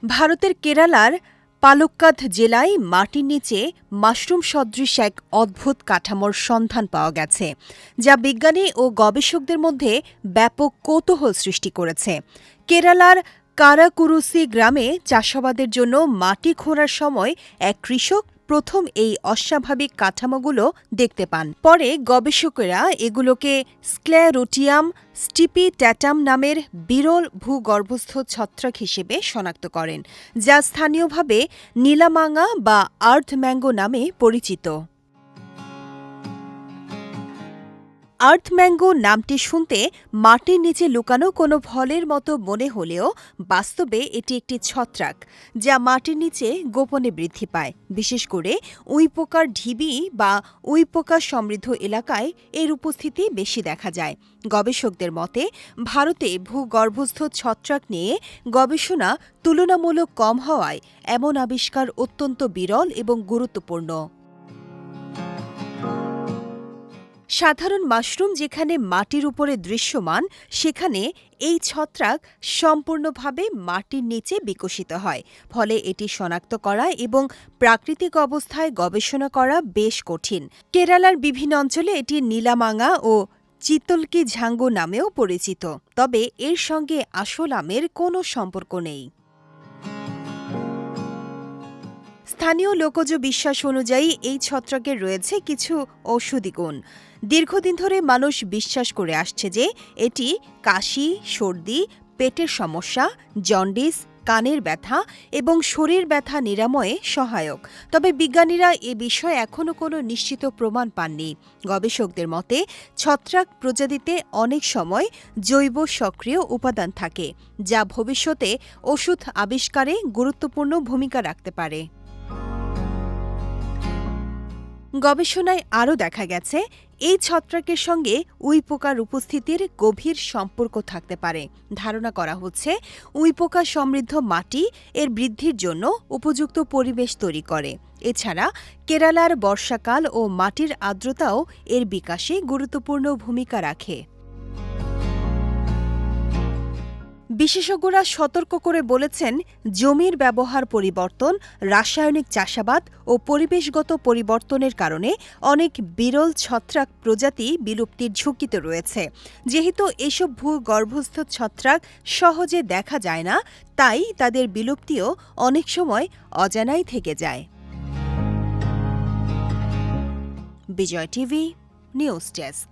ভারতের কেরালার পালক্কাদ জেলায় মাটির নিচে মাশরুম সদৃশ এক অদ্ভুত কাঠামোর সন্ধান পাওয়া গেছে, যা বিজ্ঞানী ও গবেষকদের মধ্যে ব্যাপক কৌতূহল সৃষ্টি করেছে। কেরালার কারাকুরুসি গ্রামে চাষাবাদের জন্য মাটি খোঁড়ার সময় এক কৃষক প্রথম এই অস্বাভাবিক কাঠামোগুলো দেখতে পান। পরে গবেষকেরা এগুলোকে স্ক্লেরোটিয়াম স্টিপিট্যাটাম নামের বিরল ভূগর্ভস্থ ছত্রাক হিসেবে শনাক্ত করেন, যা স্থানীয়ভাবে নীলামাঙা বা আর্থ ম্যাঙ্গো নামে পরিচিত। আর্থ ম্যাঙ্গো নামটি শুনতে মাটির নিচে লুকানো কোনো ফলের মতো মনে হলেও বাস্তবে এটি একটি ছত্রাক, যা মাটির নিচে গোপনে বৃদ্ধি পায়। বিশেষ করে উইপোকার ঢিবি বা উইপোকা সমৃদ্ধ এলাকায় এর উপস্থিতি বেশি দেখা যায়। গবেষকদের মতে, ভারতে ভূগর্ভস্থ ছত্রাক নিয়ে গবেষণা তুলনামূলক কম হওয়ায় এমন আবিষ্কার অত্যন্ত বিরল এবং গুরুত্বপূর্ণ। সাধারণ মাশরুম যেখানে মাটির উপরে দৃশ্যমান, সেখানে এই ছত্রাক সম্পূর্ণভাবে মাটির নিচে বিকশিত হয়। ফলে এটি শনাক্ত করা এবং প্রাকৃতিক অবস্থায় গবেষণা করা বেশ কঠিন। কেরালার বিভিন্ন অঞ্চলে এটি নীলামাঙা ও চিতলকি ঝাঙ্গো নামেও পরিচিত, তবে এর সঙ্গে আসল আমের কোনো সম্পর্ক নেই। স্থানীয় লোকজ বিশ্বাস অনুযায়ী এই ছত্রাকের রয়েছে কিছু ঔষধি গুণ। দীর্ঘদিন ধরে মানুষ বিশ্বাস করে আসছে যে এটি কাশি, সর্দি, পেটের সমস্যা, জন্ডিস, কানের ব্যথা এবং শরীর ব্যথা নিরাময়ে সহায়ক। তবে বিজ্ঞানীরা এ বিষয়ে এখনও কোনো নিশ্চিত প্রমাণ পাননি। গবেষকদের মতে, ছত্রাক প্রজাতিতে অনেক সময় জৈব সক্রিয় উপাদান থাকে, যা ভবিষ্যতে ওষুধ আবিষ্কারে গুরুত্বপূর্ণ ভূমিকা রাখতে পারে। গবেষণায় আরও দেখা গেছে, এই ছত্রাকের সঙ্গে উইপোকার উপস্থিতির গভীর সম্পর্ক থাকতে পারে। ধারণা করা হচ্ছে, উইপোকা সমৃদ্ধ মাটি এর বৃদ্ধির জন্য উপযুক্ত পরিবেশ তৈরি করে। এছাড়া কেরালার বর্ষাকাল ও মাটির আর্দ্রতাও এর বিকাশে গুরুত্বপূর্ণ ভূমিকা রাখে। বিশেষজ্ঞরা সতর্ক করে বলেছেন, জমির ব্যবহার পরিবর্তন, রাসায়নিক চাষাবাদ ও পরিবেশগত পরিবর্তনের কারণে অনেক বিরল ছত্রাক প্রজাতি বিলুপ্তির ঝুঁকিতে রয়েছে। যেহেতু এসব ভূগর্ভস্থ ছত্রাক সহজে দেখা যায় না, তাই তাদের বিলুপ্তিও অনেক সময় অজানাই থেকে যায়। বিজয় টিভি নিউজ ডেস্ক।